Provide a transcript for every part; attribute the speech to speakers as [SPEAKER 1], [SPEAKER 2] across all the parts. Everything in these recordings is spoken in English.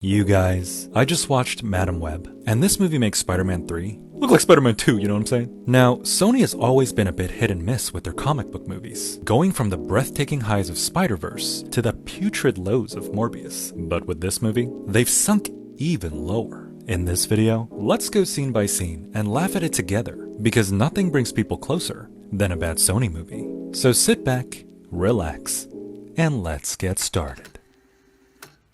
[SPEAKER 1] You guys, I just watched Madam Web, and this movie makes Spider-Man 3 look like Spider-Man 2, you know what I'm saying? Now, Sony has always been a bit hit and miss with their comic book movies, going from the breathtaking highs of Spider-Verse to the putrid lows of Morbius. But with this movie, they've sunk even lower. In this video, let's go scene by scene and laugh at it together, because nothing brings people closer than a bad Sony movie. So sit back, relax, and let's get started.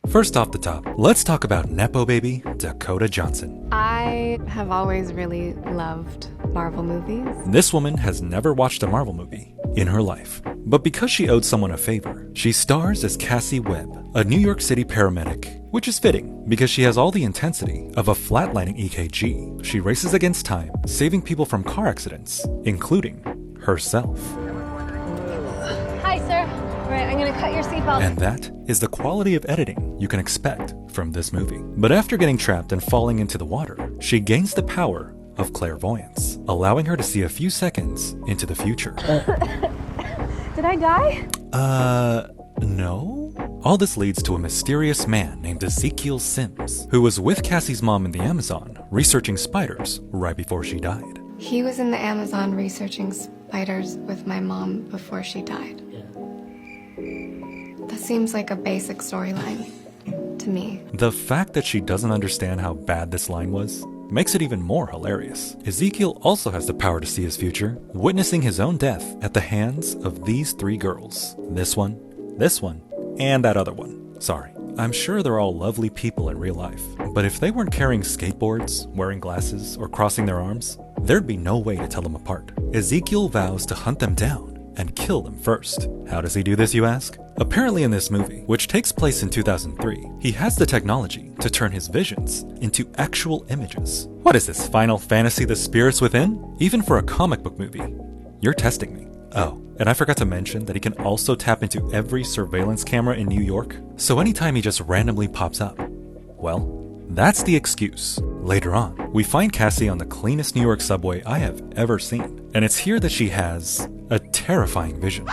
[SPEAKER 1] First off the top, let's talk about Nepo baby Dakota Johnson.
[SPEAKER 2] I have always really loved Marvel movies.
[SPEAKER 1] This woman has never watched a Marvel movie in her life. But because she owed someone a favor, she stars as Cassie Webb, a New York City paramedic, which is fitting because she has all the intensity of a flatlining EKG. She races against time, saving people from car accidents, including herself.
[SPEAKER 2] Hi, sir. All right, I'm gonna cut your seatbelt.
[SPEAKER 1] And that is the quality of editing you can expect from this movie. But after getting trapped and falling into the water, she gains the power of clairvoyance, allowing her to see a few seconds into the future.
[SPEAKER 2] Did I die?
[SPEAKER 1] No? All this leads to a mysterious man named Ezekiel Sims, who was with Cassie's mom in the Amazon, researching spiders right before she died.
[SPEAKER 2] He was in the Amazon researching spiders with my mom before she died. That seems like a basic storyline to me.
[SPEAKER 1] The fact that she doesn't understand how bad this line was makes it even more hilarious. Ezekiel also has the power to see his future, witnessing his own death at the hands of these three girls. This one, and that other one. Sorry. I'm sure they're all lovely people in real life, but if they weren't carrying skateboards, wearing glasses, or crossing their arms, there'd be no way to tell them apart. Ezekiel vows to hunt them down and kill them first. How does he do this, you ask? Apparently in this movie, which takes place in 2003, he has the technology to turn his visions into actual images. What is this, Final Fantasy The Spirits Within? Even for a comic book movie, you're testing me. Oh, and I forgot to mention that he can also tap into every surveillance camera in New York, so anytime he just randomly pops up, well, that's the excuse. Later on, we find Cassie on the cleanest New York subway I have ever seen, and it's here that she has a terrifying vision.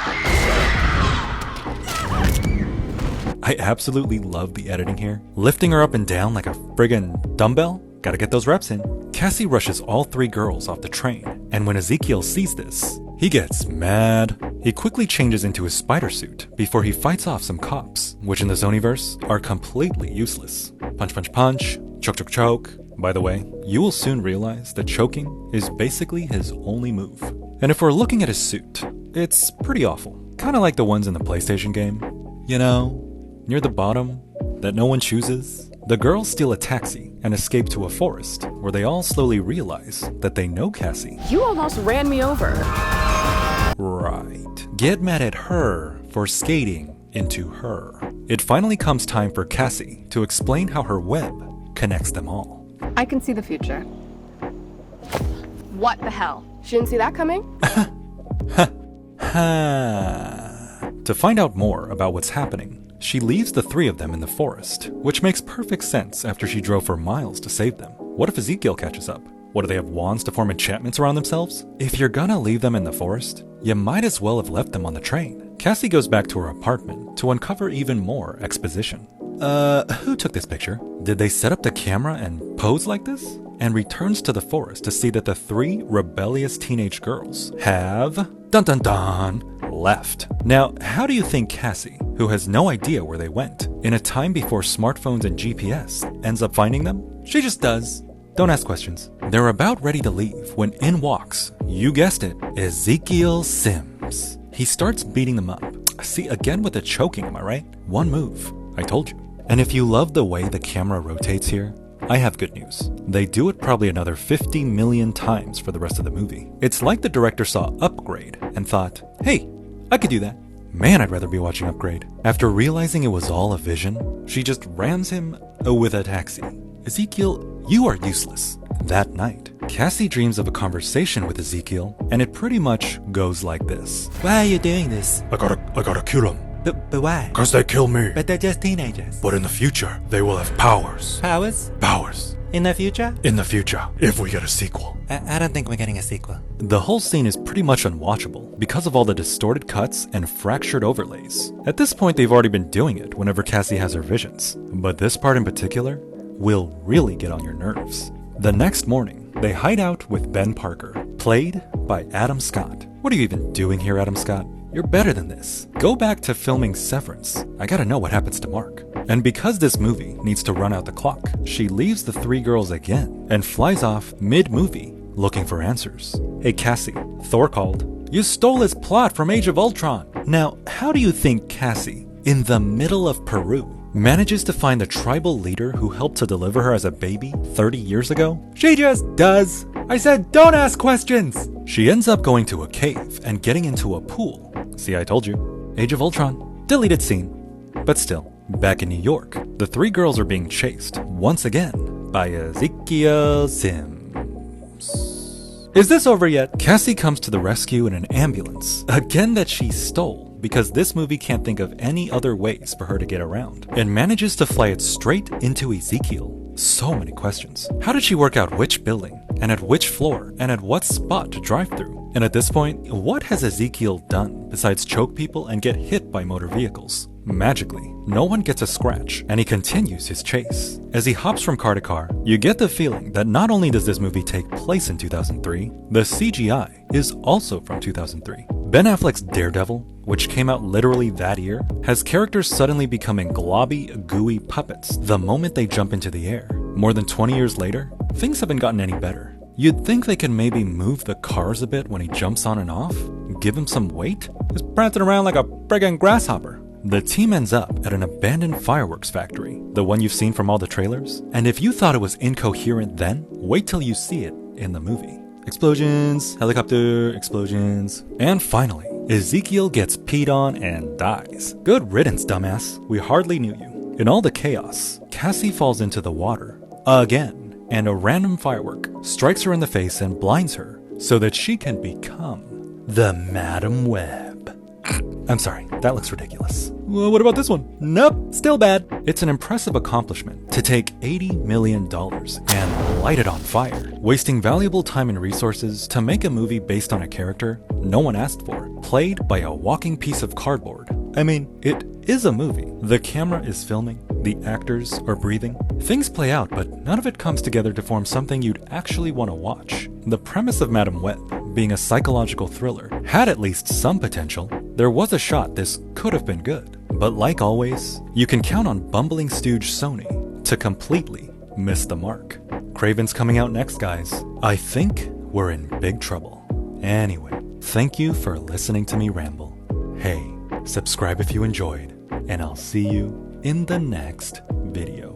[SPEAKER 1] I absolutely love the editing here, lifting her up and down like a friggin' dumbbell. Gotta get those reps in. Cassie rushes all three girls off the train, and when Ezekiel sees this, he gets mad. He quickly changes into his spider suit before he fights off some cops, which in the Sonyverse are completely useless. Punch, punch, punch, choke, choke, choke. By the way, you will soon realize that choking is basically his only move. And if we're looking at his suit, it's pretty awful. Kinda like the ones in the PlayStation game. You know, near the bottom, that no one chooses. The girls steal a taxi and escape to a forest, where they all slowly realize that they know Cassie.
[SPEAKER 3] You almost ran me over.
[SPEAKER 1] Right. Get mad at her for skating into her. It finally comes time for Cassie to explain how her web connects them all.
[SPEAKER 3] I can see the future. What the hell? She didn't see that coming?
[SPEAKER 1] To find out more about what's happening, she leaves the three of them in the forest, which makes perfect sense after she drove for miles to save them. What if Ezekiel catches up? What, do they have wands to form enchantments around themselves? If you're gonna leave them in the forest, you might as well have left them on the train. Cassie goes back to her apartment to uncover even more exposition. Who took this picture? Did they set up the camera and pose like this? And returns to the forest to see that the three rebellious teenage girls have, dun dun dun, left. Now, how do you think Cassie, who has no idea where they went, in a time before smartphones and GPS, ends up finding them? She just does. Don't ask questions. They're about ready to leave when in walks, you guessed it, Ezekiel Sims. He starts beating them up. See, again with the choking, am I right? One move. I told you. And if you love the way the camera rotates here, I have good news. They do it probably another 50 million times for the rest of the movie. It's like the director saw Upgrade and thought, hey, I could do that. Man, I'd rather be watching Upgrade. After realizing it was all a vision, she just rams him with a taxi. Ezekiel, you are useless. That night, Cassie dreams of a conversation with Ezekiel, and it pretty much goes like this. Why are you doing this?
[SPEAKER 4] I gotta kill him. But why?
[SPEAKER 5] Because they kill me.
[SPEAKER 4] But they're just teenagers.
[SPEAKER 5] But in the future, they will have powers.
[SPEAKER 4] Powers?
[SPEAKER 5] Powers.
[SPEAKER 4] In the future?
[SPEAKER 5] In the future, if we get a sequel.
[SPEAKER 4] I don't think we're getting a sequel.
[SPEAKER 1] The whole scene is pretty much unwatchable because of all the distorted cuts and fractured overlays. At this point, they've already been doing it whenever Cassie has her visions, but this part in particular will really get on your nerves. The next morning, they hide out with Ben Parker, played by Adam Scott. What are you even doing here, Adam Scott? You're better than this. Go back to filming Severance. I gotta know what happens to Mark. And because this movie needs to run out the clock, she leaves the three girls again and flies off mid-movie looking for answers. Hey Cassie, Thor called. You stole his plot from Age of Ultron. Now, how do you think Cassie, in the middle of Peru, manages to find the tribal leader who helped to deliver her as a baby 30 years ago? She just does. I said don't ask questions. She ends up going to a cave and getting into a pool. See, I told you. Age of Ultron. Deleted scene. But still, back in New York, the three girls are being chased, once again, by Ezekiel Sims. Is this over yet? Cassie comes to the rescue in an ambulance, again that she stole, because this movie can't think of any other ways for her to get around, and manages to fly it straight into Ezekiel. So many questions. How did she work out which building, and at which floor, and at what spot to drive through? And at this point, what has Ezekiel done besides choke people and get hit by motor vehicles? Magically, no one gets a scratch, and he continues his chase. As he hops from car to car, you get the feeling that not only does this movie take place in 2003, the CGI is also from 2003. Ben Affleck's Daredevil, which came out literally that year, has characters suddenly becoming globby, gooey puppets the moment they jump into the air. More than 20 years later, things haven't gotten any better. You'd think they can maybe move the cars a bit when he jumps on and off, give him some weight. He's prancing around like a friggin' grasshopper. The team ends up at an abandoned fireworks factory, the one you've seen from all the trailers. And if you thought it was incoherent then, wait till you see it in the movie. Explosions, helicopter, explosions. And finally, Ezekiel gets peed on and dies. Good riddance, dumbass. We hardly knew you. In all the chaos, Cassie falls into the water again, and a random firework strikes her in the face and blinds her so that she can become the Madam Web. I'm sorry, that looks ridiculous. Well, what about this one? Nope, still bad. It's an impressive accomplishment to take $80 million and light it on fire, wasting valuable time and resources to make a movie based on a character no one asked for, played by a walking piece of cardboard. I mean, it is a movie. The camera is filming, the actors are breathing. Things play out, but none of it comes together to form something you'd actually want to watch. The premise of Madam Web, being a psychological thriller, had at least some potential. There was a shot this could have been good, but like always, you can count on bumbling stooge Sony to completely miss the mark. Craven's coming out next, guys. I think we're in big trouble. Anyway, thank you for listening to me ramble. Hey, subscribe if you enjoyed, and I'll see you in the next video.